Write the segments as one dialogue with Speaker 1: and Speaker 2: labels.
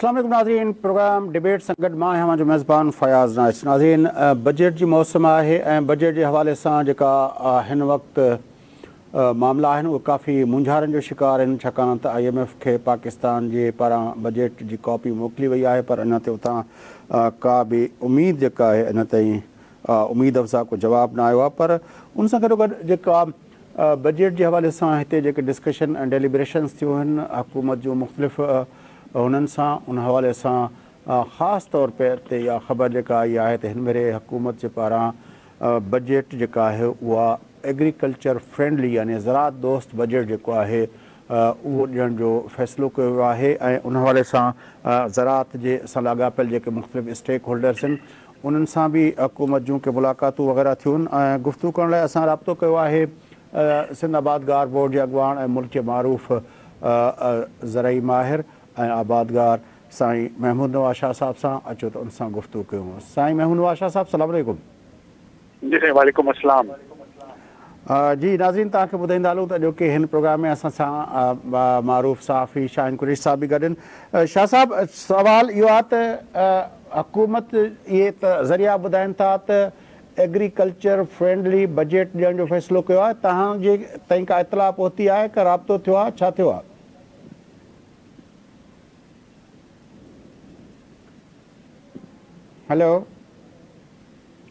Speaker 1: अस्सलाम वालेकुम नाज़रीन, प्रोग्राम डिबेट सां गॾु मां आहियां जो मेज़बान फयाज़ नाज़। नाज़रीन, बजट जी मौसम आहे ऐं बजट जे हवाले सां जेका हिन वक़्तु मामला आहिनि उहे काफ़ी मुंझारनि जो शिकार आहिनि, छाकाणि त IMF खे पाकिस्तान जे पारां बजट जी कॉपी मोकिली वई आहे, पर अञा ते उतां का बि उमेद जेका आहे अञा ताईं उमेद अफ़ज़ा को जवाबु न आयो आहे। पर उन सां गॾोगॾु जेका बजट जे हवाले सां हिते जेके डिस्कशन ऐं डेलिब्रेशन्स थियूं आहिनि हुकूमत जूं मुख़्तलिफ़ हुननि सां, उन हवाले सां ख़ासि तौर ते इहा ख़बर जेका आई आहे त हिन भेरे हुकूमत जे पारां बजट जेका आहे उहा एग्रीकल्चर फ्रेंडली यानी ज़रात दोस्त बजट जेको आहे उहो ॾियण जो फ़ैसिलो कयो वियो आहे। ऐं उन हवाले सां ज़रात जे सां लाॻापियल जेके मुख़्तलिफ़ स्टेक होल्डर्स आहिनि उन्हनि सां बि हुकूमत जूं के मुलाक़ातूं वग़ैरह थियूं आहिनि। ऐं गुफ़्तगू करण लाइ असां राब्तो कयो आहे सिंध आबादगार बोर्ड जे अॻुवाण ऐं मुल्क जे मारूफ़ ज़रई माहिर ऐं आबादगार साईं महमूद नवाज़ शाह साहब सां। अचो त उन सां गुफ़्तगू कयूं। साईं महमूद नवाज़ शाह साहब, सलाम अलैकुम।
Speaker 2: जी साईं, वालेकुम अस्सलाम।
Speaker 1: जी नाज़रीन, तव्हांखे ॿुधाईंदा हलूं त अॼोके हिन प्रोग्राम में असां सां मारूफ़ सहाफ़ी शाहीन कुरैशी साहब बि गॾु आहिनि। शाह साहब, सवाल इहो आहे त हुकूमत इहे त ज़रिया ॿुधाइनि था त एग्रीकल्चर फ्रेंडली बजट ॾियण जो फ़ैसिलो कयो आहे, तव्हांजे ताईं का इतला पहुती आहे, का राब्तो थियो आहे, छा थियो आहे? हेलो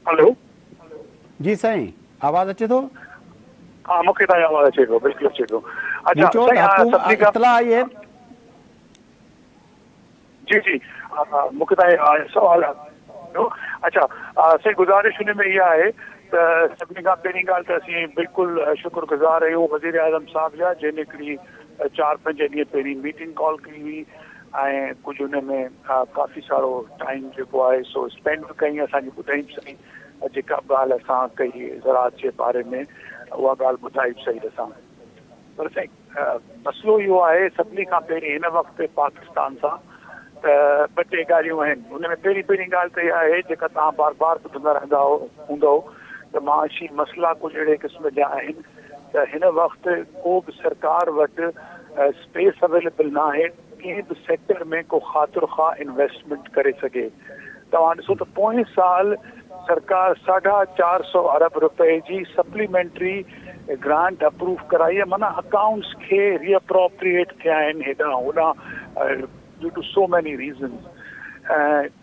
Speaker 2: हेलो
Speaker 1: जी साईं, आवाज़ अचे थो?
Speaker 2: हाँ, मूंखे तव्हांजी आवाज़ अचे थो, बिल्कुलु अचे थो। अच्छा
Speaker 1: साईं, इतला आई है?
Speaker 2: जी जी, मूंखे तव्हांजी सवाल अच्छा साईं, गुज़ारिश हुन में इहा आहे त सभिनी खां पहिरीं ॻाल्हि त असीं बिल्कुलु शुक्रगुज़ार आहियूं वज़ीर आज़म साहब जा, जंहिं हिकिड़ी 4-5 ॾींहं पहिरीं मीटिंग कॉल कई हुई ऐं कुझु हुन में काफ़ी सारो टाइम जेको आहे सो स्पेंड बि कई, असांखे ॿुधाई बि सही जेका ॻाल्हि असां कई ज़रात जे बारे में उहा ॻाल्हि ॿुधाई बि सही असां। पर साईं मसइलो इहो आहे सभिनी खां पहिरीं हिन वक़्तु पाकिस्तान सां त ॿ टे ॻाल्हियूं आहिनि। हुन में पहिरीं ॻाल्हि त इहा आहे जेका तव्हां बार बार ॿुधंदा रहंदा हूंदव त माशी मसइला कुझु अहिड़े क़िस्म जा आहिनि त हिन वक़्तु को बि सरकार वटि स्पेस अवेलेबल न आहे कंहिं बि सेक्टर में को ख़ातिर ख़्वाह इन्वेस्टमेंट करे सघे। तव्हां ॾिसो त पोएं साल सरकार 450 अरब रुपए जी सप्लीमेंट्री ग्रांट अप्रूव कराई आहे, माना अकाउंट्स खे रीअप्रोप्रिएट थिया आहिनि हेॾां होॾां due to so many reasons.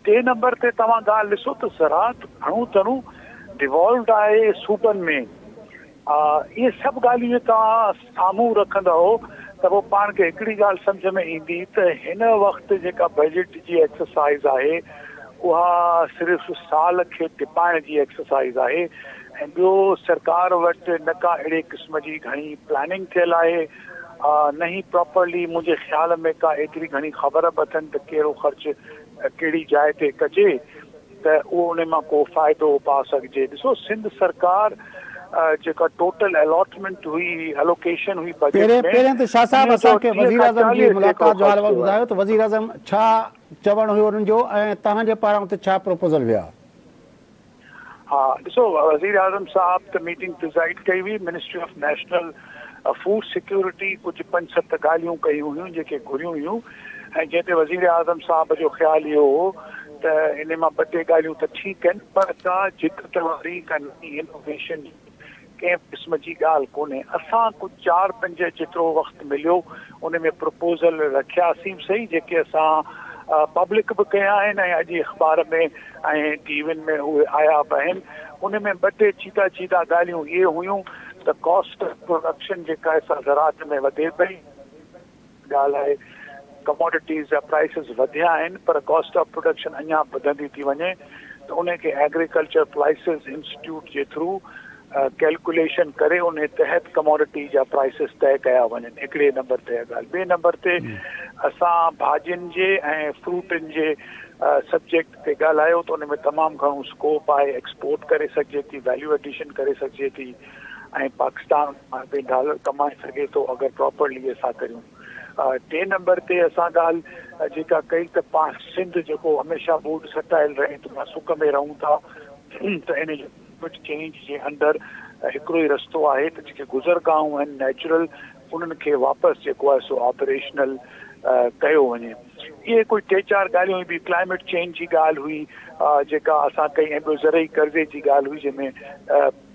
Speaker 2: 3 number ते तव्हां ॻाल्हि ॾिसो त ज़रात घणो तणो डिवॉल्व्ड आहे सूबनि में। इहे सभु ॻाल्हियूं तव्हां साम्हूं रखंदव त पोइ पाण खे हिकिड़ी ॻाल्हि सम्झ में ईंदी त हिन वक़्तु जेका बजट जी एक्सरसाइज़ आहे उहा सिर्फ़ु साल खे टिपाइण जी एक्सरसाइज़ आहे ऐं ॿियो सरकार वटि न का अहिड़े क़िस्म जी घणी प्लानिंग थियल आहे, न ई प्रॉपरली मुंहिंजे ख़्याल में का एतिरी घणी ख़बर बि अथनि त कहिड़ो ख़र्चु कहिड़ी जाइ ते कजे त उहो उन मां को फ़ाइदो पा सघिजे। ॾिसो सिंध सरकार जेका टोटल अलॉटमेंट हुई, एलोकेशन हुई बजट में,
Speaker 1: पहिरियों त शाह साहब असांखे वज़ीर आज़म जी मुलाक़ात जो हाल ॿुधायो त वज़ीर आज़म छा चवणु हुयो उन्हनि जो ऐं तव्हांजे पारां उते छा प्रपोज़ल विया?
Speaker 2: हा ॾिसो, वज़ीर आज़म साहब त मीटिंग प्रिज़ाइड कई हुई, ministry of national food security कुझु 5-7 ॻाल्हियूं कयूं हुयूं जेके घुरियूं हुयूं ऐं जंहिं ते वज़ीर आज़म साहब जो ख़्यालु इहो हो त इन मां 2-3 ॻाल्हियूं त ठीकु आहिनि पर का जिदत वारी का नई इनोवेशन कंहिं क़िस्म जी ॻाल्हि कोन्हे। असां कुझु 4-5 जेतिरो वक़्तु मिलियो उन में प्रपोज़ल रखियासीं सही, जेके असां पब्लिक बि कया आहिनि ऐं अॼु अख़बार में ऐं टीवियुनि में उहे आया बि आहिनि। उन में 2-3 चीता ॻाल्हियूं इहे हुयूं त कॉस्ट ऑफ प्रोडक्शन जेका असां ज़रात में वधे पई, ॻाल्हि आहे कमोडिटीज़ जा प्राइसिस वधिया आहिनि पर कॉस्ट ऑफ प्रोडक्शन अञा वधंदी थी वञे त उनखे एग्रीकल्चर प्राइसिस इंस्टीट्यूट जे थ्रू कैलकुलेशन करे उन तहत कमोडिटी जा प्राइसिस तय कया वञनि। हिकिड़े नंबर ते ॻाल्हि। ॿिए नंबर ते असां भाॼियुनि जे ऐं फ्रूटनि जे सब्जेक्ट ते ॻाल्हायो त उन में तमामु घणो स्कोप आहे, एक्सपोर्ट करे सघिजे थी, वैल्यू एडिशन करे सघिजे थी ऐं पाकिस्तान $1 डॉलर कमाए सघे थो अगरि प्रॉपरली असां करियूं। 3 नंबर ते असां ॻाल्हि जेका कई त पाण सिंध जेको हमेशह बूट सटायल रहे थो, सुख में रहूं था त इन जो चेंज जे अंदरि हिकिड़ो ई रस्तो आहे त जेके गुज़रगाहूं आहिनि नेचुरल उन्हनि खे वापसि जेको आहे सो ऑपरेशनल कयो वञे। इहे कोई 3-4 ॻाल्हियूं बि क्लाइमेट चेंज जी ॻाल्हि हुई जेका असां कई, ऐं ॿियो ज़रई कर्ज़े जी ॻाल्हि हुई जंहिंमें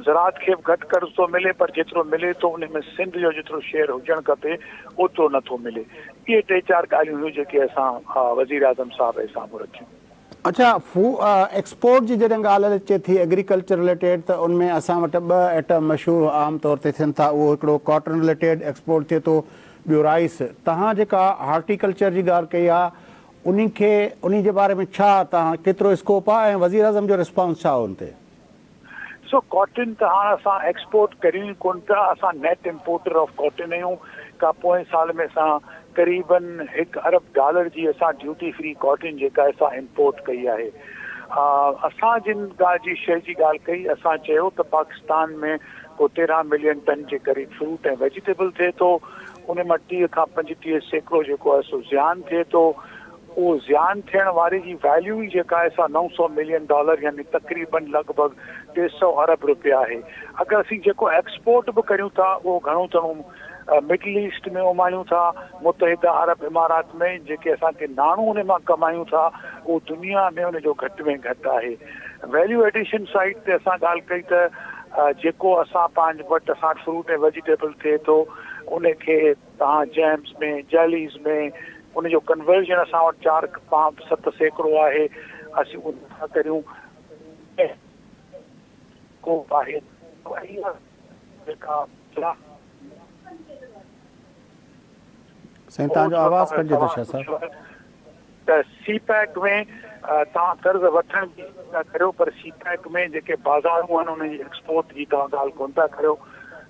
Speaker 2: ज़रात खे बि घटि कर्ज़ थो मिले, पर जेतिरो मिले थो उन में सिंध जो जेतिरो शेयर हुजणु खपे ओतिरो नथो मिले। इहे 3-4 ॻाल्हियूं हुयूं जेके असां वज़ीर आज़म साहब जे साम्हूं रखियूं।
Speaker 1: अच्छा, एक्सपोर्ट जी जॾहिं ॻाल्हि अचे थी एग्रीकल्चर रिलेटेड, त उनमें असां वटि 2 आइटम मशहूरु आम तौर ते थियनि था। उहो हिकिड़ो कॉटन रिलेटेड एक्सपोर्ट थिए थो, ॿियो राइस। तव्हां जेका हार्टिकल्चर जी ॻाल्हि कई आहे उन जे बारे में छा तव्हां केतिरो स्कोप आहे ऐं वज़ीर आज़म जो रिस्पॉन्स छा हो उन ते?
Speaker 2: सो कॉटन त हाणे असां एक्सपोर्ट करियूं ई कोन था, असां नेट इम्पोर्टर ऑफ कॉटन आहियूं। का पोएं साल में असां क़रीबन $1 अरब जी असां ड्यूटी फ्री कॉटन जेका असां इम्पोर्ट कई आहे। असां जिन ॻाल्हि जी शइ जी ॻाल्हि कई, असां चयो त पाकिस्तान में को 13 मिलियन टन जे क़रीब फ्रूट ऐं वेजिटेबल थिए थो, उन मां 30 खां 35% जेको आहे सो ज़ियान थिए थो। उहो ज़ियान थियण वारे जी वैल्यू ई जेका आहे सा $900 मिलियन, यानी तक़रीबन लॻभॻि 300 अरब रुपया आहे। अगरि असीं जेको एक्सपोर्ट बि करियूं था उहो घणो तणो मिडल ईस्ट में उमायूं था, मुतहिदा अरब इमारात में। जेके असांखे नाणो उन मां कमायूं था उहो दुनिया में उनजो घटि में घटि आहे। वैल्यू एडिशन साइड ते असां ॻाल्हि कई त जेको असां पंहिंजे वटि असां फ्रूट ऐं वेजिटेबल थिए थो उनखे तव्हां जैम्स में, जेलीज़ में उनजो कन्वर्जन असां वटि 4-5-7% आहे। असीं उन सां करियूं को आहे जेका
Speaker 1: साईं तव्हांजो आवाज़ कटिजे थो छा सर?
Speaker 2: त सी पैक में तव्हां कर्ज़ वठण जी था करियो, पर सी पैक में जेके बाज़ारूं आहिनि उनजी एक्सपोर्ट जी तव्हां ॻाल्हि कोन था करियो,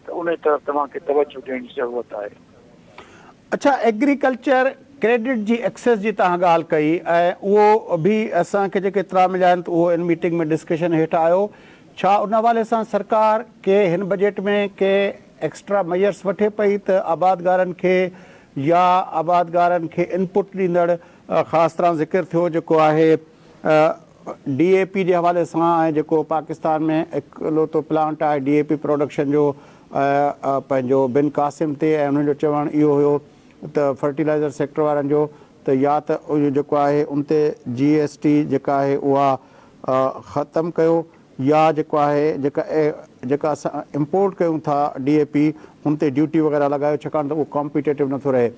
Speaker 2: त उन तरफ़ तव्हांखे तवजो ॾियण जी ज़रूरत आहे।
Speaker 1: अच्छा, एग्रीकल्चर क्रेडिट जी एक्सेस जी तव्हां ॻाल्हि कई, ऐं उहो बि असांखे जेके इतला मिलिया आहिनि त उहो इन मीटिंग में डिस्कशन हेठि आयो। छा उन हवाले सां सरकार के हिन बजट में के एक्स्ट्रा मेजर्स वठे पई त आबादगारनि खे या आबादगारनि खे इनपुट ॾींदड़, ख़ासि तरह ज़िक्र थियो जेको आहे DAP जे हवाले सां, ऐं जेको पाकिस्तान में इकलौतो प्लांट आहे DAP प्रोडक्शन जो पंहिंजो बिन क़ासिम ते, ऐं उन्हनि जो चवणु इहो हुयो त फर्टिलाइज़र सेक्टर वारनि जो त या त उहो जेको आहे उन ते GST जेका आहे उहा ख़तमु कयो, या जेको आहे जेका असां इम्पोर्ट कयूं था DAP उन ते ड्यूटी वग़ैरह लॻायो, छाकाणि त उहो कॉम्पिटेटिव नथो रहे।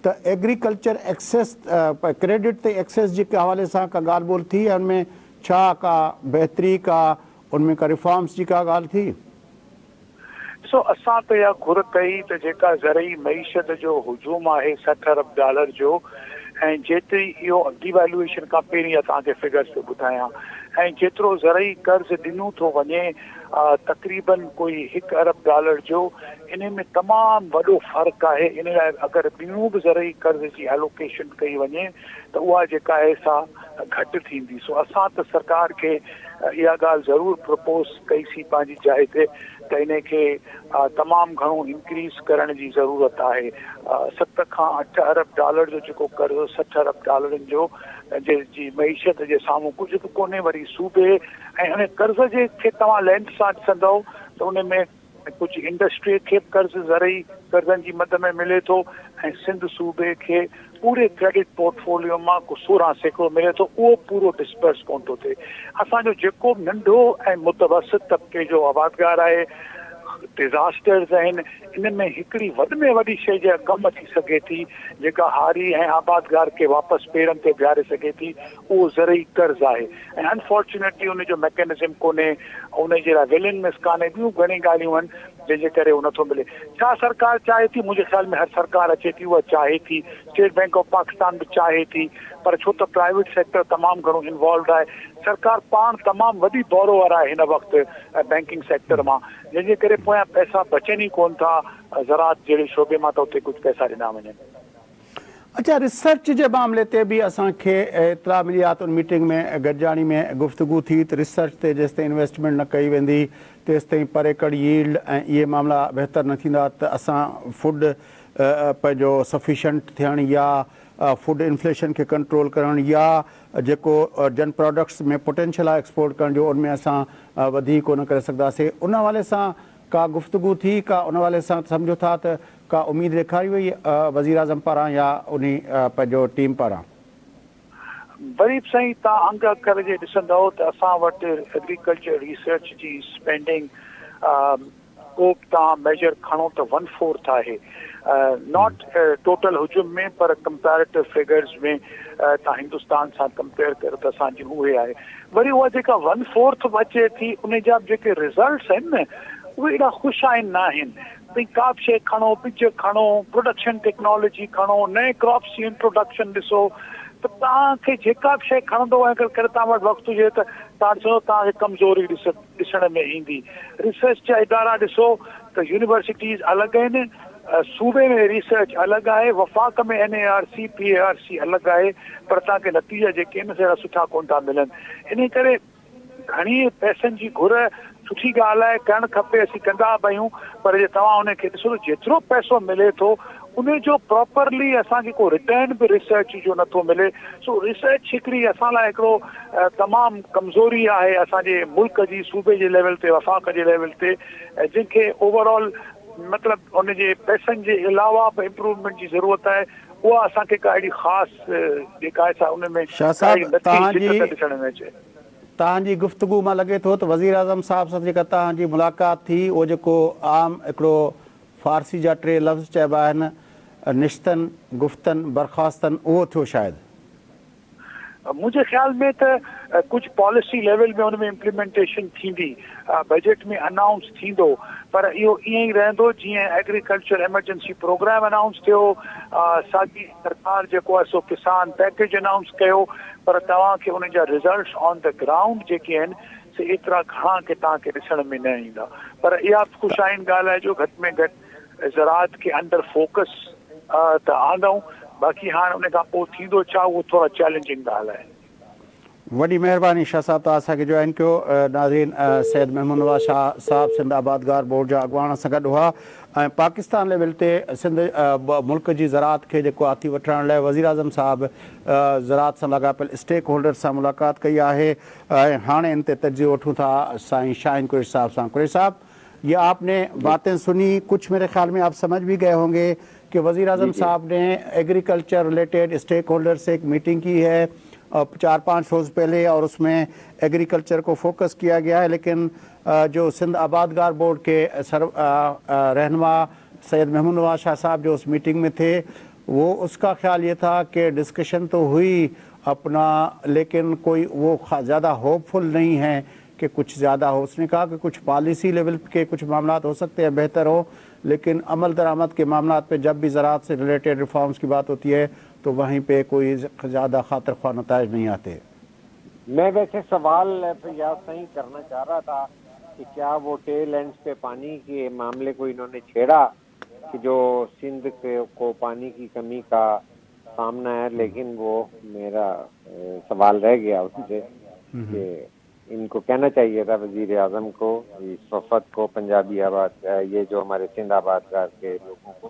Speaker 1: त एग्रीकल्चर एक्सेस क्रेडिट ते एक्सेस जे हवाले सां का ॻाल्हि ॿोल्हि थी, ऐं उनमें छा का बहितरी, का उनमें का रिफॉर्म्स जी का ॻाल्हि थी?
Speaker 2: सो असां त इहा घुर कई त जेका ज़रई मईशत जो हुजूम आहे $60 अरब जो, ऐं जेतिरी इहो डिवैल्यूएशन खां पहिरीं तव्हांखे फिगर्स थो ॿुधायां, ऐं जेतिरो ज़रई कर्ज़ ॾिनो थो वञे तक़रीबन कोई $1 अरब जो, इन में तमामु वॾो फ़र्क़ु आहे। इन लाइ अगरि ॿियूं बि ज़रई कर्ज़ जी एलोकेशन कई वञे त उहा जेका आहे सा घटि थींदी। सो असां त सरकार खे इहा ॻाल्हि ज़रूरु प्रपोज़ कईसीं पंहिंजी जाइ ते त इन खे तमामु घणो इंक्रीज़ करण जी ज़रूरत आहे। $7 खां $8 अरब जो जेको कर्ज़ $60 अरब जो जी मईशत जे साम्हूं कुझु बि कोन्हे। वरी सूबे ऐं हुन कर्ज़ जे खे तव्हां लेंथ सां ॾिसंदव त उन में कुझु इंडस्ट्री खे कर्ज़ ज़रई कर्ज़नि जी मद में मिले थो, ऐं सिंध सूबे खे पूरे क्रेडिट पोर्टफोलियो मां को 16% मिले थो, उहो पूरो डिस्पर्स कोन थो थिए। असांजो जेको नंढो ऐं मुतवसित तबिके जो आबादगार आहे, डिज़ास्टर्स आहिनि, इन में हिकिड़ी वॾि में वॾी शइ जे कमु अची सघे थी जेका हारी ऐं आबादगार खे वापसि पेरनि ते बीहारे सघे थी, उहो ज़रई कर्ज़ आहे। ऐं अनफॉर्चुनेटली उनजो मैकेनिज़म कोन्हे, उन जे लाइ विलिंगनेस कान्हे, ॿियूं घणी ॻाल्हियूं आहिनि जंहिंजे करे उहो नथो मिले। छा सरकार चाहे थी? मुंहिंजे ख़्याल में हर सरकार अचे थी उहा चाहे थी, स्टेट बैंक ऑफ पाकिस्तान बि चाहे थी, पर छो त प्राइवेट सेक्टर तमामु घणो इन्वॉल्व आहे। सरकार पाण तमामु वॾी बोरोवर आहे हिन वक़्तु बैंकिंग सेक्टर मां, जंहिंजे करे पोयां पैसा बचनि ई कोन था ज़रात जहिड़े शोबे मां, त उते कुझु पैसा ॾिना वञनि।
Speaker 1: अच्छा, रिसर्च जे मामले ते बि असांखे इतला मिली आहे त उन मीटिंग में गॾिजाणी में गुफ़्तगू थी त रिसर्च ते जेसिताईं इन्वेस्टमेंट न कई वेंदी तेसिताईं पर एकड़ यील्ड ऐं इहे मामला बहितर न थींदा, त असां फूड पंहिंजो सफिशंट थियणु या फूड इन्फ्लेशन खे कंट्रोल करणु या जेको जन प्रोडक्ट्स में पोटेंशियल आहे एक्सपोर्ट करण जो, उनमें असां वधीक कोन करे सघंदासीं। उन हवाले सां का गुफ़्तगू थी, का उन हवाले सां सम्झो था त का उम्मीद ॾेखारी वई वज़ीर आज़म पारां या उन पंहिंजो टीम पारां?
Speaker 2: वरी बि साईं तव्हां अंग अखर जे ॾिसंदव त असां वटि एग्रीकल्चर रिसर्च जी स्पेंडिंग को बि तव्हां मेजर खणो त 1/4 आहे, नॉट टोटल हुजुम में, पर कंपेरेटिव फिगर्स में तव्हां हिंदुस्तान सां कंपेयर कयो त असांजी उहे आहे। वरी उहा जेका 1/4 बचे थी उन जा जेके रिज़ल्ट्स आहिनि न उहे एॾा ख़ुशाइन न आहिनि। भई का बि शइ खणो, ॿिज खणो, प्रोडक्शन टेक्नोलॉजी खणो, नए क्रॉप्स जी इंट्रोडक्शन ॾिसो, त तव्हांखे जेका बि शइ खणंदो अगरि करे तव्हां वटि वक़्तु हुजे त तव्हां ॾिसो तव्हांखे कमज़ोरी ॾिसण में ईंदी। रिसर्च जा इदारा ॾिसो त यूनिवर्सिटीज़ अलॻि आहिनि, सूबे में रिसर्च अलॻि आहे, वफ़ाक़ में NARC PARC अलॻि आहे, पर तव्हांखे नतीजा जेके आहिनि अहिड़ा सुठा कोन था मिलनि। इन करे घणी पैसनि जी घुर सुठी ॻाल्हि आहे, करणु खपे, असीं कंदा बि आहियूं, पर जे तव्हां उनखे ॾिसो जेतिरो पैसो मिले थो उन जो प्रॉपरली असांखे को रिटर्न बि रिसर्च जो नथो मिले। सो रिसर्च हिकिड़ी असां लाइ हिकिड़ो तमामु कमज़ोरी आहे असांजे मुल्क जी, सूबे जे लेवल ते, वफ़ाक़ जे लेवल ते, जंहिंखे ओवरऑल मतिलबु उनजे पैसनि जे अलावा बि इम्प्रूवमेंट जी ज़रूरत आहे। उहा असांखे का अहिड़ी ख़ासि जेका आहे सा उन में ॾिसण में अचे।
Speaker 1: तव्हांजी गुफ़्तगू मां लॻे थो त वज़ीर आज़म साहिब सां जेका तव्हांजी मुलाक़ात थी उहो जेको आम हिकिड़ो फ़ारसी जा 3 लफ़्ज़ चइबा आहिनि, निश्तन, गुफ़्तन, बरख़ास्तन, उहो थियो शायदि?
Speaker 2: मुंहिंजे ख़्याल में त कुझु पॉलिसी लेवल में हुन में इम्प्लीमेंटेशन थींदी, बजट में अनाउंस थींदो, पर इहो ईअं ई रहंदो जीअं एग्रीकल्चर एमरजेंसी प्रोग्राम अनाउंस थियो, साॻी सरकार जेको आहे सो किसान पैकेज अनाउंस कयो, पर तव्हांखे उन जा रिज़ल्ट्स ऑन द ग्राउंड जेके आहिनि से एतिरा घणा की तव्हांखे ॾिसण में न ईंदा। पर इहा ख़ुशाइन ॻाल्हि आहे जो घटि में घटि ज़राअत खे अंडर फोकस त आंदऊं, बाक़ी हाणे उन खां पोइ थींदो छा उहो थोरा चैलेंजिंग ॻाल्हि आहे।
Speaker 1: वॾी महिरबानी शाह साहब, तव्हां असांखे जॉइन कयो। नाज़रीन, सैयद महमूद नवाज़ शाह साहब सिंध आबादगार बोर्ड जा अॻुवान सां गॾु हुआ ऐं पाकिस्तान लेवल ते सिंध मुल्क जी ज़राअत खे जेको आथी वठण लाइ वज़ीर आज़म साहब ज़राअत सां लाॻापियल स्टेक होल्डर सां मुलाक़ात कई आहे ऐं हाणे इन ते तजियो वठूं था साईं शाहीन कुरैशी साहब सां। कुरैशी साहब, ये आपने बातें सुनी, कुछ मेरे ख्याल में आप समझ भी गए होंगे कि वज़ीर आज़म साहब ने एग्रीकल्चर रिलेटेड स्टेक होल्डर से एक मीटिंग की है 4-5 रोज़ पहले और उसमें एग्रीकल्चर को फोकस किया गया है, लेकिन जो सिंध आबादगार बोर्ड के रहनुमा सैयद महमूद नवाज़ शाह साहब जो उस मीटिंग में थे, वो उसका ख्याल ये था कि डिस्कशन तो हुई अपना, लेकिन कोई वो ज़्यादा होपफुल नहीं है कि कुछ ज़्यादा हो। उसने कहा कि कुछ पॉलिसी लेवल के कुछ मामला हो सकते हैं बेहतर हो, लेकिन अमल दरामद के मामला पे जब भी ज़राअत से रिलेटेड रिफॉर्म्स की बात होती है तो वहीं पे कोई ज़्यादा खातिर ख्वाह नताइज नहीं आते।
Speaker 3: मैं वैसे सवाल फैयाज सही करना चाह रहा था कि क्या वो टेल एंड्स पे पानी के मामले को इन्होंने छेड़ा कि जो सिंध को पानी की कमी का सामना है, लेकिन वो मेरा सवाल रह गया उनसे कि इनको कहना चाहिए था वजीर आज़म को, इस वफद को, पंजाबी आबाद, ये जो हमारे सिंध आबादगार के लोगों को,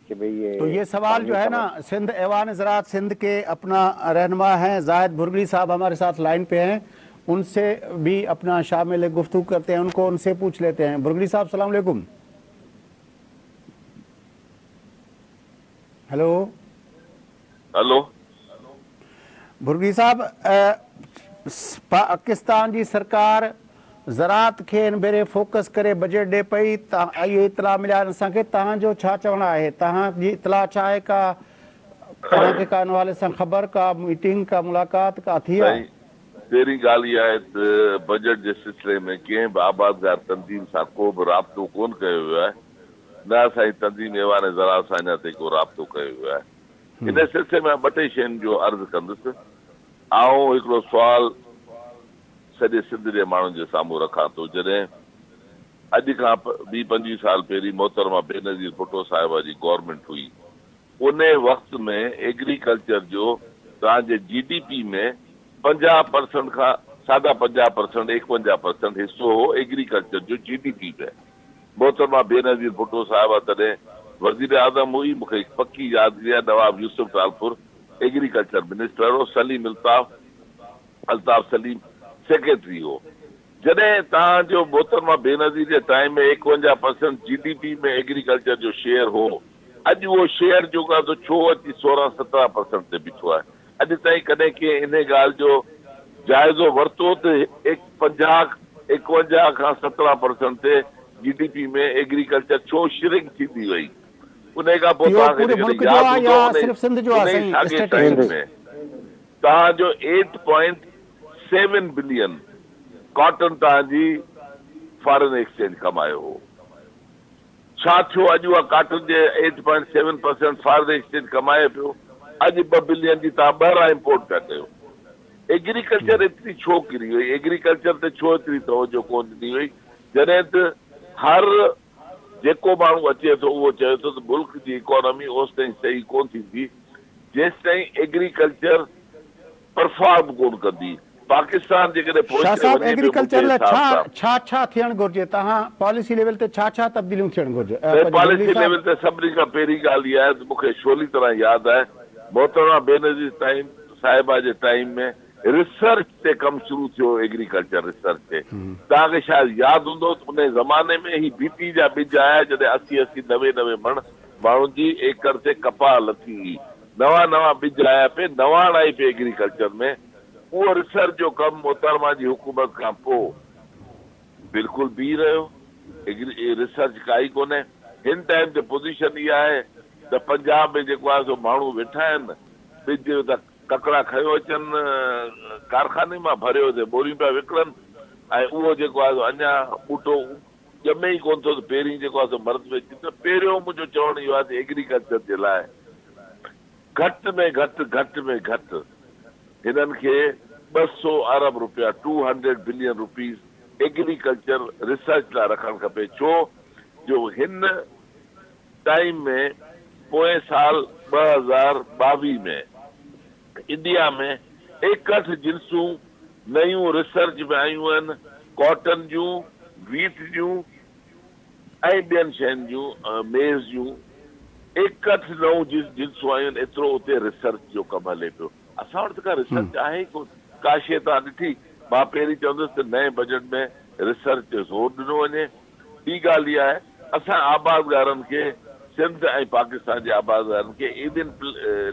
Speaker 3: कि भाई ये
Speaker 1: सवाल जो है ना, सिंध ऐवान ज़राअत सिंध के अपना रहनुमा हैं जाहिद भुरगली साहब हमारे साथ लाइन पे हैं, उनसे भी अपना शामिल गुफ्तगू करते हैं, उनको उनसे पूछ लेते हैं। भुरगली साहब, सलाम अलैकुम। हेलो
Speaker 4: हेलो
Speaker 1: भुरगली साहब, पाकिस्तान जी सरकार ज़राअत खे इन भेरे फोकस करे बजट ॾे पई, इहो इतला मिलिया असांखे, तव्हांजो छा चवणु आहे? तव्हांजी इतला छा आहे? का तव्हांखे का इन हवाले सां ख़बर, का मीटिंग, का मुलाक़ात का थी आहे?
Speaker 4: पहिरीं ॻाल्हि इहा आहे त बजट जे सिलसिले में कंहिं बि आबादगार तंज़ीम सां को बि राब्तो कोन कयो वियो आहे, न असांजी तंज़ीम ऐवान ज़राअत सां अञा ताईं को राब्तो कयो वियो आहे। इन सिलसिले में 2 शयुनि जो अर्ज़ु कंदुसि। आऊं हिकिड़ो सुवाल सॼे सिंध जे माण्हुनि जे साम्हूं रखां थो। जॾहिं अॼु खां 20-25 साल पहिरीं मोहतरमा बेनज़ीर भुट्टो साहिबा जी गवर्नमेंट हुई, उन वक़्त में एग्रीकल्चर जो तव्हांजे GDP में 50% खां 50%, 51% हिसो हो एग्रीकल्चर जो GDP में। मोहतरमा बेनज़ीर भुट्टो साहिबा तॾहिं वज़ीर आज़म हुई, मूंखे पकी यादि आहे, नवाब यूसुफ तालपुर एग्रीकल्चर मिनिस्टर हो, सलीम अल्ताफ़ सलीम सेक्रेटरी हो। जॾहिं तव्हांजो मोहतरमा बेनज़ीर जे टाइम में 51% GDP में एग्रीकल्चर जो शेयर हो, अॼु उहो शेयर जेको आहे छो अची 16-17% ते बीठो आहे। अॼु ताईं कॾहिं कंहिं इन ॻाल्हि जो जाइज़ो वरितो त 51 खां 17% ते GDP में एग्रीकल्चर छो श्रिंक थींदी वई। उन खां पोइ तव्हांखे यादि हूंदो टाइम में तव्हांजो 8.7 बिलियन कॉटन तव्हांजी फॉरेन एक्सचेंज कमायो हो। छा थियो अॼु उहा कॉटन जे 8.7% फॉरेन एक्सचेंज कमाए पियो, अॼु 2 बिलियन जी तव्हां ॿाहिरां इम्पोर्ट पिया कयो। एग्रीकल्चर एतिरी छो किरी वई, एग्रीकल्चर ते छो एतिरी तवजो कोन ॾिनी वई, जॾहिं त हर जेको माण्हू अचे थो उहो चए थो त मुल्क जी इकोनॉमी ओसि ताईं सही कोन थींदी जेसि ताईं एग्रीकल्चर परफॉर्म कोन कंदी। पाकिस्तान
Speaker 1: शाह साहब एग्रीकल्चर लाइ छा थियणु घुरिजे, तव्हां पॉलिसी लेवल ते छा तब्दीलियूं थियणु घुरिजे?
Speaker 4: पॉलिसी लेवल ते सभिनी खां पहिरीं ॻाल्हि इहा आहे त मूंखे छोली तरह यादि आहे मोहतरमा बेनज़ीर साहिबा जे टाइम में रिसर्च ते कमु शुरू थियो, एग्रीकल्चर रिसर्च ते। तव्हांखे शायदि यादि हूंदो उन ज़माने में ही बीटी जा ॿिज आया जॾहिं 80-90 मण माण्हुनि जी एकड़ ते कपाह लथी हुई, नवां ॿिज आया पे, नवाण आई पे एग्रीकल्चर में। उहो रिसर्च जो कमु मोहतरमा जी हुकूमत खां पोइ बिल्कुलु बीह रहियो, रिसर्च काई कोन्हे। हिन टाइम ते पोज़ीशन इहा आहे त पंजाब में जेको आहे सो माण्हू वेठा आहिनि, ॿिज त ककड़ा खयो अचनि कारखाने मां भरियो ते बोरियूं पिया विकिणनि, ऐं उहो जेको आहे अञा ॿूटो ॼमे ई कोन थो त पहिरीं जेको आहे मर्द में अचे। त पहिरियों मुंहिंजो चवणु इहो आहे त एग्रीकल्चर जे लाइ घटि में घटि हिननि खे 200 अरब रुपया 200 बिलियन रुपीज़ एग्रीकल्चर रिसर्च लाइ रखणु खपे। छो जो हिन टाइम में पोएं साल 2022 में इंडिया में 61 जिन्सूं नयूं रिसर्च में आयूं आहिनि, कॉटन जूं, वीट जूं ऐं ॿियनि शयुनि जूं, मेज़ जूं 61 नऊं जिन्सूं आयूं आहिनि। एतिरो उते रिसर्च जो कमु हले पियो। असां वटि त का रिसर्च आहे ई कोन, का शइ तव्हां ॾिठी। मां पहिरीं चवंदुसि त नए बजट में रिसर्च ते ज़ोर ॾिनो वञे। ॿी ॻाल्हि इहा आहे असां आबादगारनि खे, सिंध ऐं पाकिस्तान जे आबादगारनि खे इवन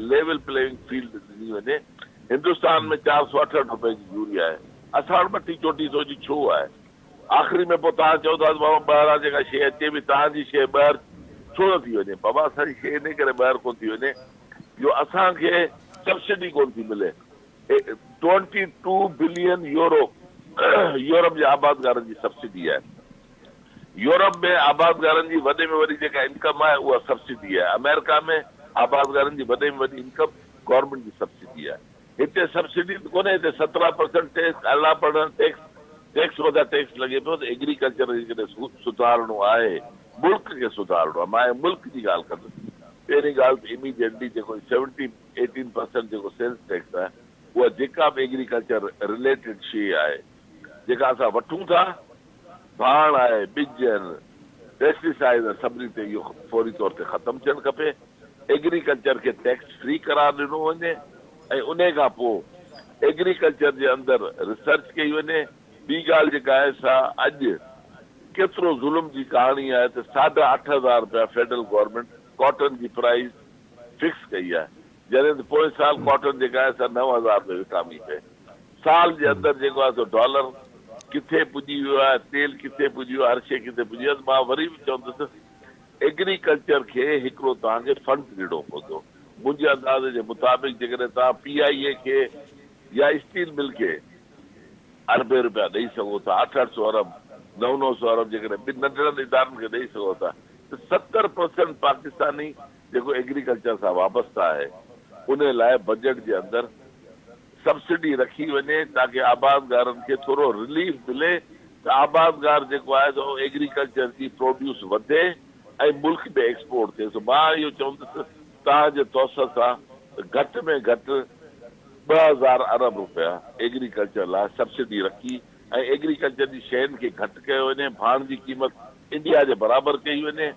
Speaker 4: लेवल प्लेइंग फील्ड ॾिनी वञे। हिंदुस्तान में 468 रुपए जी यूरिया आहे, असां वटि 3200 जी छो आहे? आख़िरी में पोइ तव्हां चओ था बाबा ॿाहिरां जेका शइ अचे बि तव्हांजी शइ ॿाहिरि छो न थी वञे? बाबा असांजी शइ इन करे ॿाहिरि कोन थी वञे जो असांखे सब्सिडी कोन थी मिले। 22 बिलियन यूरोप जे आबादगारनि जी सब्सिडी आहे। यूरोप में आबादगारनि जी वॾे में वॾी जेका इनकम आहे उहा सब्सिडी आहे। अमेरिका में आबादगारनि जी वॾे में वॾी इनकम गवर्नमेंट जी सब्सिडी आहे। हिते सब्सिडी कोन्हे, हिते 17% टैक्स, अला पढ़ण टैक्स वधा टैक्स लॻे पियो। त एग्रीकल्चर जेकॾहिं सुधारणो आहे, मुल्क खे सुधारणो आहे, मां मुल्क जी ॻाल्हि कंदुसि। पहिरीं ॻाल्हि त इमीडिएटली जेको 17-18% जेको सेल्स टैक्स आहे, उहा जेका बि एग्रीकल्चर रिलेटेड शइ आहे जेका असां वठूं था, भाण आहे, ॿिज आहिनि, पेस्टिसाइड आहिनि, सभिनी ते इहो फौरी तौर ते ख़तमु थियणु खपे। एग्रीकल्चर खे टैक्स फ्री करार ॾिनो वञे ऐं उन खां पोइ एग्रीकल्चर जे अंदरि रिसर्च कई वञे। ॿी ॻाल्हि जेका आहे सा अॼु केतिरो ज़ुल्म जी कहाणी आहे त 8,500 रुपया फेडरल गवर्नमेंट कॉटन जी प्राइस फिक्स कई आहे, जॾहिं त पोएं साल कॉटन जेका आहे सा 9,000 में विकामी पए। साल जे अंदरि जेको आहे सो डॉलर किथे पुॼी वियो आहे, तेल किथे पुॼी वियो आहे, हर शइ किथे पुॼी आहे। मां वरी बि चवंदुसि एग्रीकल्चर खे हिकिड़ो तव्हांखे फंड ॾियणो पवंदो। मुंहिंजे अंदाज़े जे मुताबिक़ जेकॾहिं तव्हां PIA खे या स्टील मिल खे अरबे रुपया ॾेई सघो था, 800 अरब 900 अरब जेकॾहिं ॿिनि नंढड़नि इदारनि खे ॾेई सघो था, त 70% पाकिस्तानी जेको एग्रीकल्चर सां वाबस्ता आहे उन लाइ बजट जे अंदरि सब्सिडी रखी वञे ताकी आबादगारनि खे थोरो रिलीफ मिले, त आबादगार जेको आहे त एग्रीकल्चर जी प्रोड्यूस वधे ऐं मुल्क में एक्सपोर्ट थिए। सो मां इहो चवंदुसि तव्हांजे तौसत सां घटि में घटि 2000 अरब रुपया एग्रीकल्चर लाइ सब्सिडी रखी ऐं एग्रीकल्चर जी शयुनि खे घटि कयो वञे, भाण जी क़ीमत इंडिया जे बराबरि कई वञे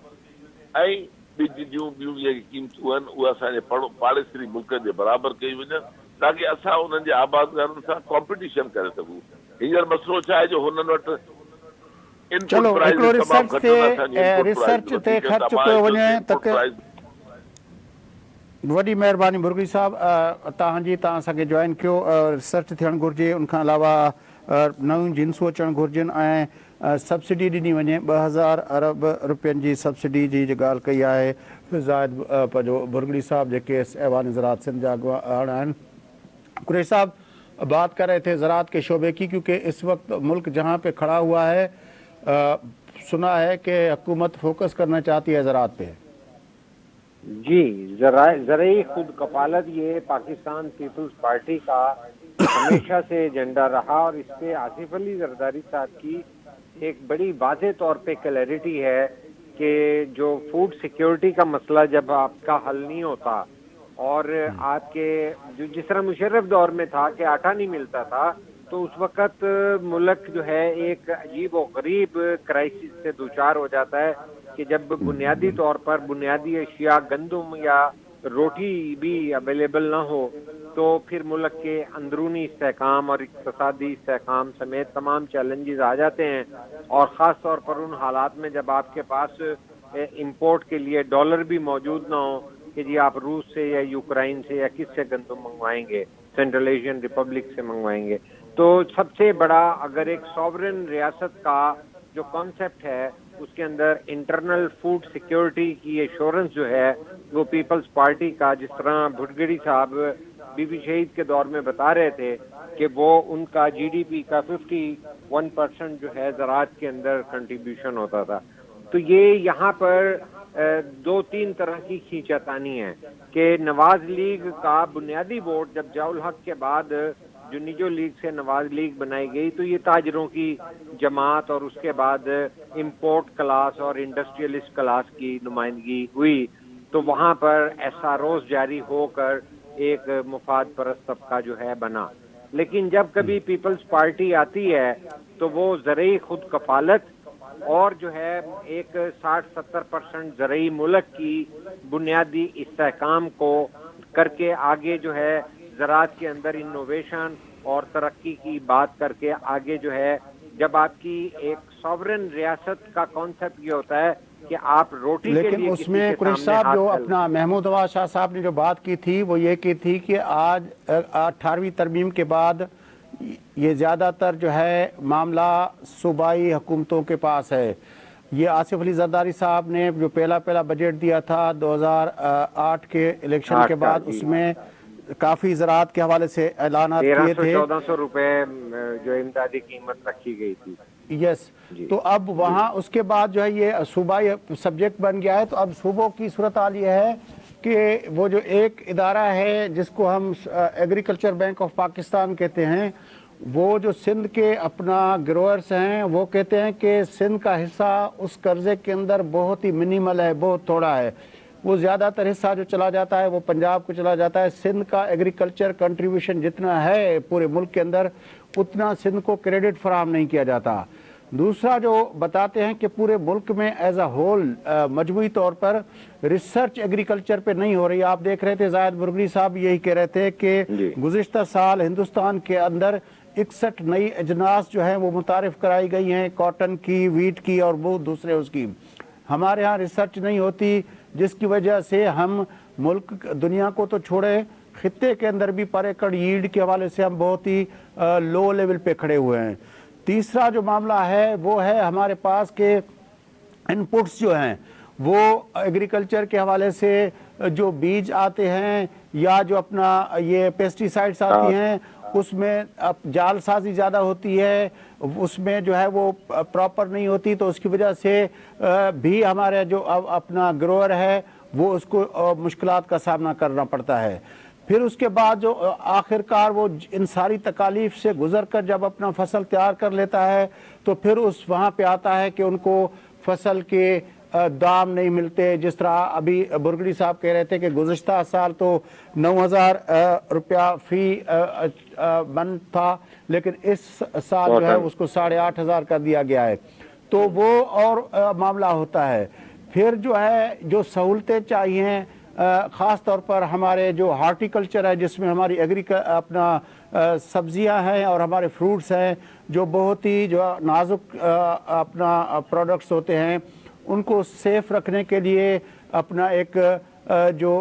Speaker 4: ऐं ॿिज जूं ॿियूं जेके क़ीमतूं आहिनि उहे असांजे पाड़ेसरी मुल्कनि जे बराबरि कई वञनि ताकी असां उन्हनि जे आबादगारनि सां कॉम्पिटिशन करे सघूं। हींअर मसइलो छा आहे जो हुननि वटि
Speaker 1: चलो
Speaker 4: इनपुट प्राइस
Speaker 1: हिकिड़ो
Speaker 4: तमामु
Speaker 1: रिसर्च
Speaker 4: घटि
Speaker 1: ते
Speaker 4: हूंदा, असांजी इनपुट
Speaker 1: रिसर्च
Speaker 4: प्राइस
Speaker 1: ते
Speaker 4: वधीक आहे,
Speaker 1: ख़र्चु
Speaker 4: तमामु
Speaker 1: कयो वञे
Speaker 4: इनपुट
Speaker 1: त
Speaker 4: प्राइस
Speaker 1: वॾी महिरबानी बुर्गी साहब तव्हांजी, तव्हां असांखे जॉइन कयो। रिसर्च थियणु घुरिजे, उनखां अलावा नयूं जिन्सूं अचणु घुरिजनि ऐं सब्सिडी ॾिनी वञे। 2000 अरब रुपयनि जी सब्सिडी जी ॻाल्हि कई आहे ज़ाहिद पंहिंजो बुर्गड़ी साहब जेके ऐवान ज़राअत सिंध जा अॻुवाण आहिनि। कुरैशी साहब बात कर रहे थे ज़राअत के शोबे की, क्योंकि इस वक्त मुल्क जहाँ पे खड़ा हुआ है सुना है कि हुकूमत फोकस करना चाहती है ज़राअत पे।
Speaker 3: जी, ज़राई खुद कफालत ये पाकिस्तान पीपल्स पार्टी का हमेशा से एजेंडा रहा और इस पे आसिफ अली जरदारी साहब की एक बड़ी वाज़ेह तौर पे क्लैरिटी है कि जो फूड सिक्योरिटी का मसला जब आपका हल नहीं होता और आपके जो जिस तरह मुशर्रफ दौर में था कि आटा नहीं मिलता था, तो उस वक़्त मुल्क जो है एक अजीब व गरीब क्राइसिस से दूचार हो जाता है कि जब बुनियादी तौर पर बुनियादी अशिया गंदम या रोटी भी अवेलेबल ना हो, तो फिर मुल्क के अंदरूनी इस्तेहकाम और इक़्तिसादी इस्तेहकाम समेत तमाम चैलेंजेस आ जाते हैं। और ख़ास तौर पर उन हालात में जब आपके पास इंपोर्ट के लिए डॉलर भी मौजूद ना हो कि जी आप रूस से या यूक्रेन से या किस से गंदम मंगवाएंगे, सेंट्रल एशियन रिपब्लिक से मंगवाएंगे। तो सबसे बड़ा अगर एक सॉवरेन रियासत का जो कॉन्सेप्ट है उसके अंदर इंटरनल फूड सिक्योरिटी की एश्योरेंस जो है वो पीपल्स पार्टी का, जिस तरह भुटगड़ी साहब बीबी शहीद के दौर में बता रहे थे कि वो उनका जीडीपी का 51% जो है ज़राअत के अंदर कंट्रीब्यूशन होता था। तो ये यहाँ पर दो तीन तरह की खींचातानी है कि नवाज लीग का बुनियादी वोट जब जवाउल हक के बाद जो निजो लीग से नवाज लीग बनाई गई, तो ये ताजरों की जमात और उसके बाद इंपोर्ट क्लास और इंडस्ट्रियलिस्ट क्लास की नुमाइंदगी हुई। तो वहाँ पर एसआरओस जारी होकर एक मुफाद परस्त तबका जो है बना। लेकिन जब कभी पीपल्स पार्टी आती है तो वो ज़रई खुद कफालत और जो है एक 60-70% ज़रई मुल्क की बुनियादी इस्तेहकाम को करके आगे जो है ज़राअत के अंदर इनोवेशन और तरक्की की बात करके आगे जो है, जब आपकी एक सॉवरेन रियासत का कॉन्सेप्ट ये होता है कि आप रोटी के लिए
Speaker 1: लेकिन उसमें कुरैशी साहब जो अपना महमूद अवाज शाह साहब ने जो बात की थी वो ये की थी कि आज 18वीं तरमीम के बाद ये ज़्यादातर जो है मामला सूबाई हुकूमतों के पास है। ये आसिफ अली जरदारी साहब ने जो पहला बजट दिया था 2008 के इलेक्शन के बाद, उसमें काफ़ी ज़राअत के हवाले से ऐलान किए थे।
Speaker 3: 1300-1400 रुपए जो इमदादी कीमत रखी गई थी।
Speaker 1: यस, तो अब वहाँ उसके बाद जो है ये सूबाई सब्जेक्ट बन गया है। तो अब सूबों की सूरत हाल ये है कि वो जो एक इदारा है जिसको हम एग्रीकल्चर बैंक ऑफ पाकिस्तान कहते हैं, वो जो सिंध के अपना ग्रोअर्स हैं वो कहते हैं कि सिंध का हिस्सा उस कर्जे के अंदर बहुत ही मिनिमल है, बहुत थोड़ा है। वो ज़्यादातर हिस्सा जो चला जाता है वो पंजाब को चला जाता है। सिंध का एग्रीकल्चर कंट्रीब्यूशन जितना है पूरे मुल्क के अंदर, उतना सिंध को क्रेडिट फराहम नहीं किया जाता। दूसरा जो बताते हैं कि पूरे मुल्क में एज अ होल मजमूई तौर पर रिसर्च एग्रीकल्चर पे नहीं हो रही। आप देख रहे थे ज़ाहिद बुर्गड़ी साहब यही कह रहे थे कि गुज़िश्ता साल हिंदुस्तान के अंदर 61 नई अजनास जो हैं वो मुतारिफ कराई गई हैं, कॉटन की, वीट की और बहुत दूसरे उसकी। हमारे यहाँ रिसर्च नहीं होती, जिसकी वजह से हम मुल्क दुनिया को तो छोड़े खित्ते के अंदर भी पर एकड़ यील्ड के हवाले से हम बहुत ही लो लेवल पे खड़े हुए हैं। तीसरा जो मामला है वो है हमारे पास के इनपुट्स जो हैं वो एग्रीकल्चर के हवाले से जो बीज आते हैं या जो अपना ये पेस्टिसाइड्स आती हैं उसमें अब जालसाजी ज़्यादा होती है, उसमें जो है वो प्रॉपर नहीं होती। तो उसकी वजह से भी हमारे जो अपना ग्रोअर है वो उसको मुश्किलात का सामना करना पड़ता है। फिर उसके बाद जो आखिरकार वो इन सारी तकालीफ से गुजर कर जब अपना फसल तैयार कर लेता है तो फिर उस वहाँ पे आता है कि उनको फसल के दाम नहीं मिलते। जिस तरह अभी बुर्गड़ी साहब कह रहे थे कि गुज़िश्ता साल तो 9000 रुपया फी मन था, लेकिन इस साल जो है उसको 8500 कर दिया गया है। तो वो और मामला होता है। फिर जो है जो सहूलतें चाहिए ख़ास तौर पर हमारे जो हार्टिकल्चर है जिसमें हमारी अपना سبزیاں ہیں اور ہمارے فروٹس ہیں جو بہت ہی جو نازک اپنا پروڈکٹس ہوتے ہیں، ان کو سیف رکھنے کے لیے اپنا ایک جو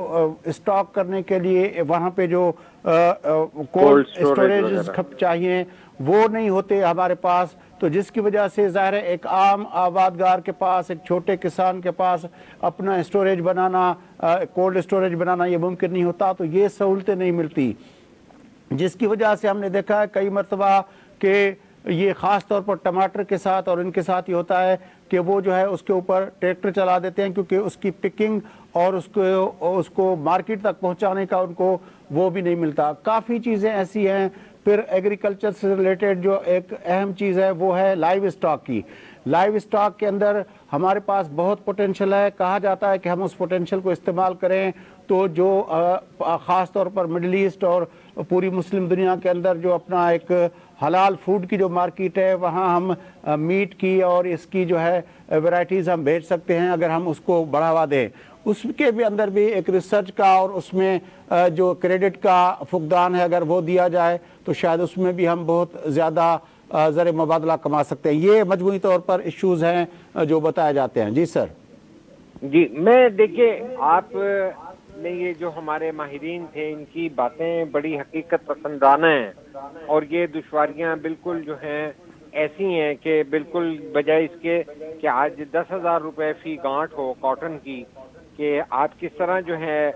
Speaker 1: اسٹاک کرنے کے لیے وہاں پہ جو کولڈ اسٹوریجز چاہیے وہ نہیں ہوتے ہمارے پاس، تو جس کی وجہ سے ظاہر ہے ایک عام آبادگار کے پاس، ایک چھوٹے کسان کے پاس اپنا اسٹوریج بنانا، کولڈ اسٹوریج بنانا یہ ممکن نہیں ہوتا، تو یہ سہولتیں نہیں ملتی، جس کی وجہ سے ہم نے دیکھا ہے کئی مرتبہ کہ یہ خاص طور پر ٹماٹر کے ساتھ اور ان کے ساتھ یہ ہوتا ہے کہ وہ جو ہے اس کے اوپر ٹریکٹر چلا دیتے ہیں، کیونکہ اس کی پکنگ اور اس کو مارکیٹ تک پہنچانے کا ان کو وہ بھی نہیں ملتا۔ کافی چیزیں ایسی ہیں۔ پھر ایگریکلچر سے ریلیٹڈ جو ایک اہم چیز ہے وہ ہے لائیو اسٹاک کی۔ لائیو اسٹاک کے اندر ہمارے پاس بہت پوٹینشل ہے، کہا جاتا ہے کہ ہم اس پوٹینشل کو استعمال کریں تو جو خاص طور پر مڈل ایسٹ اور پوری مسلم دنیا کے اندر جو اپنا ایک حلال فوڈ کی جو مارکیٹ ہے وہاں ہم میٹ کی اور اس کی جو ہے ورائٹیز ہم بھیج سکتے ہیں اگر ہم اس کو بڑھاوا دیں۔ اس کے بھی اندر بھی ایک ریسرچ کا اور اس میں جو کریڈٹ کا فقدان ہے اگر وہ دیا جائے تو شاید اس میں بھی ہم بہت زیادہ زر مبادلہ کما سکتے ہیں۔ یہ مجموعی طور پر ایشوز ہیں جو بتائے جاتے ہیں۔ جی سر۔
Speaker 3: جی میں دیکھیے آپ نے یہ جو ہمارے ماہرین تھے ان کی باتیں بڑی حقیقت پسندانہ ہیں، اور یہ دشواریاں بالکل جو ہیں ایسی ہیں کہ بالکل بجائے اس کے کہ آج 10,000 روپے فی گانٹ ہو کاٹن کی، کہ آپ کس طرح جو ہے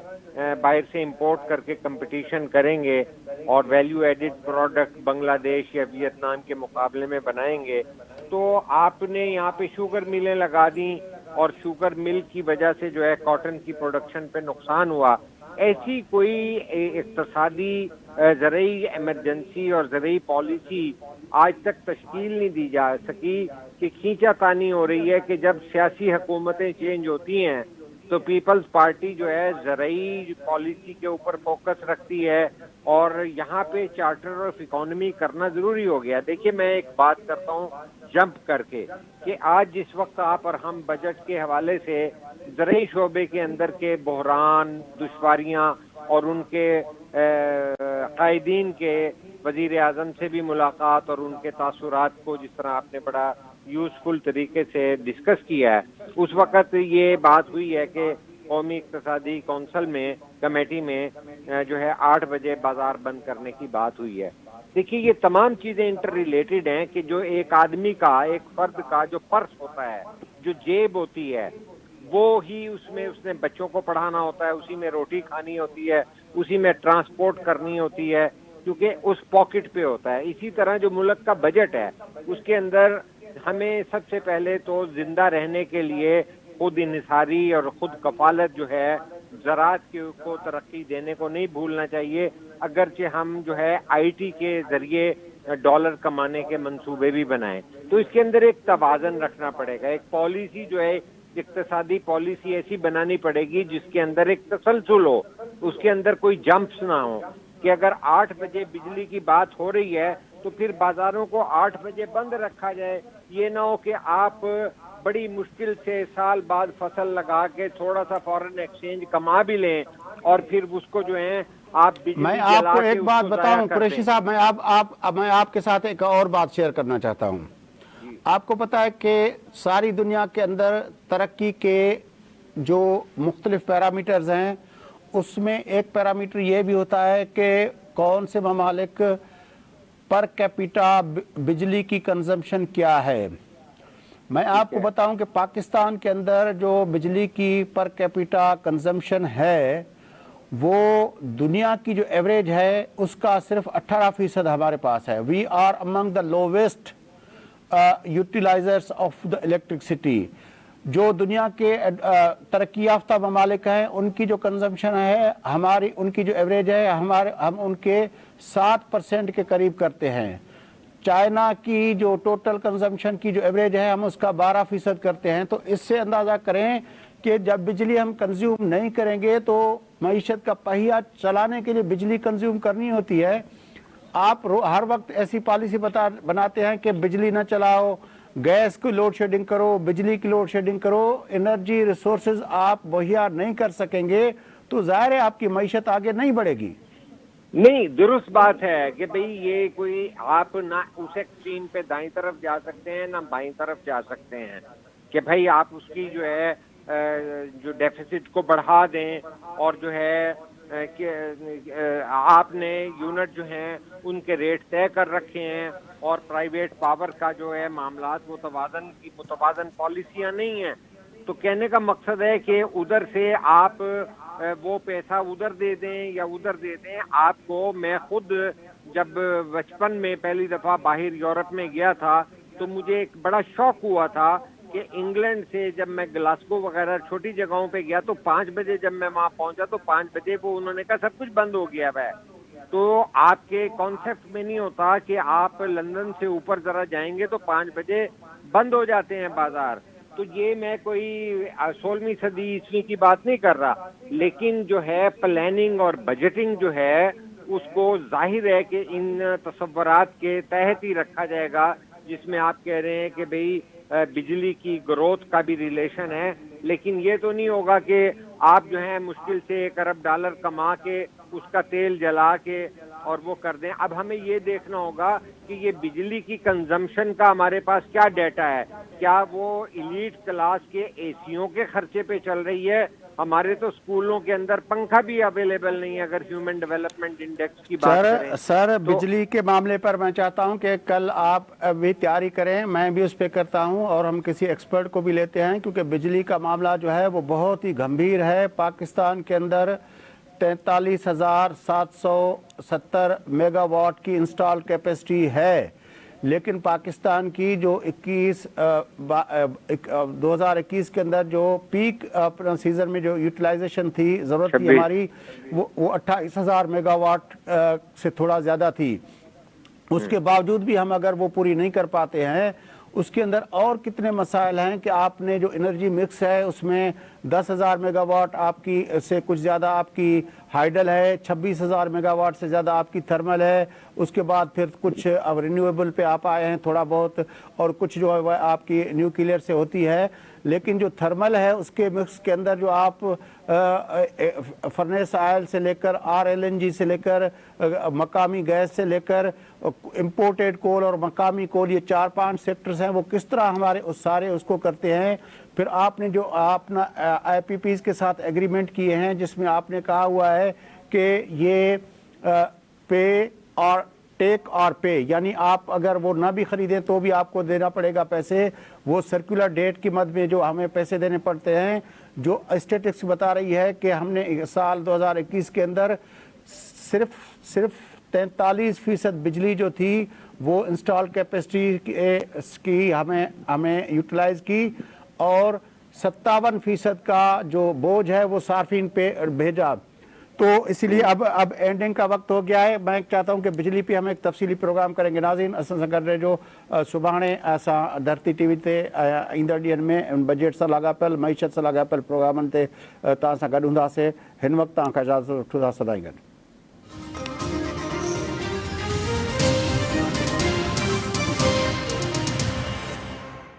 Speaker 3: باہر سے امپورٹ کر کے کمپٹیشن کریں گے اور ویلیو ایڈڈ پروڈکٹ بنگلہ دیش یا ویتنام کے مقابلے میں بنائیں گے، تو آپ نے یہاں پہ شوگر ملیں لگا دیں اور شوگر مل کی وجہ سے جو ہے کاٹن کی پروڈکشن پہ نقصان ہوا۔ ایسی کوئی اقتصادی زرعی ایمرجنسی اور زرعی پالیسی آج تک تشکیل نہیں دی جا سکی کہ کھینچا تانی ہو رہی ہے کہ جب سیاسی حکومتیں چینج ہوتی ہیں تو پیپلز پارٹی جو ہے زرعی پالیسی کے اوپر فوکس رکھتی ہے، اور یہاں پہ چارٹر آف اکانومی کرنا ضروری ہو گیا۔ دیکھیے میں ایک بات کرتا ہوں جمپ کر کے کہ آج جس وقت آپ اور ہم بجٹ کے حوالے سے زرعی شعبے کے اندر کے بحران، دشواریاں اور ان کے قائدین کے وزیر اعظم سے بھی ملاقات اور ان کے تاثرات کو جس طرح آپ نے بڑا یوزفل طریقے سے ڈسکس کیا ہے، اس وقت یہ بات ہوئی ہے کہ قومی اقتصادی کونسل میں کمیٹی میں جو ہے 8 بجے بازار بند کرنے کی بات ہوئی ہے۔ دیکھیے یہ تمام چیزیں انٹر ریلیٹڈ ہیں کہ جو ایک آدمی کا، ایک فرد کا جو پرس ہوتا ہے، جو جیب ہوتی ہے، وہ ہی اس میں اس نے بچوں کو پڑھانا ہوتا ہے، اسی میں روٹی کھانی ہوتی ہے، اسی میں ٹرانسپورٹ کرنی ہوتی ہے، کیونکہ اس پاکٹ پہ ہوتا ہے۔ اسی طرح جو ملک کا بجٹ ہے اس کے اندر ہمیں سب سے پہلے تو زندہ رہنے کے لیے خود انحصاری اور خود کفالت جو ہے زراعت کو ترقی دینے کو نہیں بھولنا چاہیے، اگرچہ ہم جو ہے آئی ٹی کے ذریعے ڈالر کمانے کے منصوبے بھی بنائیں، تو اس کے اندر ایک توازن رکھنا پڑے گا۔ ایک پالیسی جو ہے اقتصادی پالیسی ایسی بنانی پڑے گی جس کے اندر ایک تسلسل ہو، اس کے اندر کوئی جمپس نہ ہو کہ اگر 8 بجے بجلی کی بات ہو رہی ہے تو پھر بازاروں کو 8 بجے بند رکھا جائے۔ یہ نہ ہو کہ آپ بڑی مشکل سے سال بعد فصل لگا کے تھوڑا سا فارن ایکسچینج کما بھی لیں اور پھر اس کو جو ہے آپ بجلی
Speaker 1: میں آپ کو ایک بات بتاؤں قریشی صاحب، میں آپ کے ساتھ ایک اور بات شیئر کرنا چاہتا ہوں۔ آپ کو پتا ہے کہ ساری دنیا کے اندر ترقی کے جو مختلف پیرامیٹرز ہیں اس میں ایک پیرامیٹر یہ بھی ہوتا ہے کہ کون سے ممالک پر کیپیٹا بجلی کی کنزمپشن کیا ہے۔ میں آپ کو بتاؤں کہ پاکستان کے اندر جو بجلی کی پر کیپیٹا کنزمپشن ہے وہ دنیا کی جو ایوریج ہے اس کا صرف 18% ہمارے پاس ہے۔ We are among the lowest utilisers of the electricity. جو دنیا کے ترقی یافتہ ممالک ہیں ان کی جو کنزمپشن ہے ہماری ان کی جو ایوریج ہے ہم ان کے 7% کے قریب کرتے ہیں۔ چائنا کی جو ٹوٹل کنزمپشن کی جو ایوریج ہے ہم اس کا 12% کرتے ہیں۔ تو اس سے اندازہ کریں کہ جب بجلی ہم کنزیوم نہیں کریں گے تو معیشت کا پہیہ چلانے کے لیے بجلی کنزیوم کرنی ہوتی ہے۔ آپ ہر وقت ایسی پالیسی بناتے ہیں کہ بجلی نہ چلاؤ، گیس کی لوڈ شیڈنگ کرو، بجلی کی لوڈ شیڈنگ کرو، انرجی ریسورسز آپ مہیا نہیں کر سکیں گے تو ظاہر ہے آپ کی معیشت آگے نہیں بڑھے گی۔
Speaker 3: نہیں درست بات ہے کہ بھئی یہ کوئی آپ نہ اس ایکسٹریم پہ دائیں طرف جا سکتے ہیں نہ بائیں طرف جا سکتے ہیں کہ بھئی آپ اس کی جو ہے جو ڈیفیسٹ کو بڑھا دیں اور جو ہے کہ آپ نے یونٹ جو ہیں ان کے ریٹ طے کر رکھے ہیں اور پرائیویٹ پاور کا جو ہے معاملات متوازن پالیسیاں نہیں ہیں. تو کہنے کا مقصد ہے کہ ادھر سے آپ وہ پیسہ ادھر دے دیں یا ادھر دے دیں. آپ کو میں خود جب بچپن میں پہلی دفعہ باہر یورپ میں گیا تھا تو مجھے ایک بڑا شوق ہوا تھا کہ انگلینڈ سے جب میں گلاسکو وغیرہ چھوٹی جگہوں پہ گیا تو 5 بجے جب میں وہاں پہنچا تو 5 بجے وہ انہوں نے کہا سب کچھ بند ہو گیا ہے. تو آپ کے کانسیپٹ میں نہیں ہوتا کہ آپ لندن سے اوپر ذرا جائیں گے تو 5 بجے بند ہو جاتے ہیں بازار. تو یہ میں کوئی 16ویں صدی عیسوی کی بات نہیں کر رہا, لیکن جو ہے پلاننگ اور بجٹنگ جو ہے اس کو ظاہر ہے کہ ان تصورات کے تحت ہی رکھا جائے گا جس میں آپ کہہ رہے ہیں کہ بھئی بجلی کی گروتھ کا بھی ریلیشن ہے. لیکن یہ تو نہیں ہوگا کہ آپ جو ہے مشکل سے $1 ارب کما کے اس کا تیل جلا کے اور وہ کر دیں. اب ہمیں یہ دیکھنا ہوگا کہ یہ بجلی کی کنزمپشن کا ہمارے پاس کیا ڈیٹا ہے. کیا وہ ایلیٹ کلاس کے اے سیوں کے خرچے پہ چل رہی ہے؟ ہمارے تو اسکولوں کے اندر پنکھا بھی اویلیبل نہیں ہے اگر ہیومن ڈیولپمنٹ انڈیکس کی بات کریں.
Speaker 1: سر بجلی کے معاملے پر میں چاہتا ہوں کہ کل آپ بھی تیاری کریں, میں بھی اس پہ کرتا ہوں اور ہم کسی ایکسپرٹ کو بھی لیتے ہیں کیونکہ بجلی کا معاملہ جو ہے وہ بہت ہی گمبھیر ہے. پاکستان کے اندر 43,770 میگا واٹ کی انسٹال کیپیسٹی ہے, لیکن پاکستان کی جو 2021 کے اندر جو پیک سیزن میں جو یوٹیلائزیشن تھی, ضرورت تھی ہماری, وہ 28,000 میگا واٹ سے تھوڑا زیادہ تھی. اس کے باوجود بھی ہم اگر وہ پوری نہیں کر پاتے ہیں, اس کے اندر اور کتنے مسائل ہیں کہ آپ نے جو انرجی مکس ہے اس میں 10,000 میگا واٹ آپ کی سے کچھ زیادہ آپ کی ہائیڈل ہے, 26,000 میگا واٹ سے زیادہ آپ کی تھرمل ہے, اس کے بعد پھر کچھ اب رینیویبل پہ آپ آئے ہیں تھوڑا بہت, اور کچھ جو ہے آپ کی نیوکلیئر سے ہوتی ہے. لیکن جو تھرمل ہے اس کے مکس کے اندر جو آپ فرنیس آئل سے لے کر RLNG سے لے کر مقامی گیس سے لے کر امپورٹیڈ کول اور مقامی کول, یہ 4-5 سیکٹرز ہیں, وہ کس طرح ہمارے سارے اس کو کرتے ہیں. پھر آپ نے جو اپنا IPPs کے ساتھ ایگریمنٹ کیے ہیں جس میں آپ نے کہا ہوا ہے کہ یہ پے اور ٹیک اور پے, یعنی آپ اگر وہ نہ بھی خریدیں تو بھی آپ کو دینا پڑے گا پیسے. وہ سرکولر ڈیٹ کی مد میں جو ہمیں پیسے دینے پڑتے ہیں, جو اسٹیٹکس بتا رہی ہے کہ ہم نے سال 2021 کے اندر صرف 43% بجلی جو تھی وہ انسٹال کیپیسٹی کی ہمیں یوٹیلائز کی, اور 57% کا جو بوجھ ہے وہ صارفین پہ بھیجا. تو اسی لیے اب اینڈنگ کا وقت ہو گیا ہے. میں چاہتا ہوں کہ بجلی پہ ہم ایک تفصیلی پروگرام کریں گے. ناظرین اساں سان گڈ رہجو, صبحانے اساں دھرتی ٹی وی تے ایندڑ ॾींहंनि में بجٹ सां लाॻापियल मईशत सां लाॻापियल प्रोग्रामनि ते तव्हां सां गॾु हूंदासीं. हिन वक़्तु तव्हां खां इजाज़त वठूं था. सदाईं गॾु.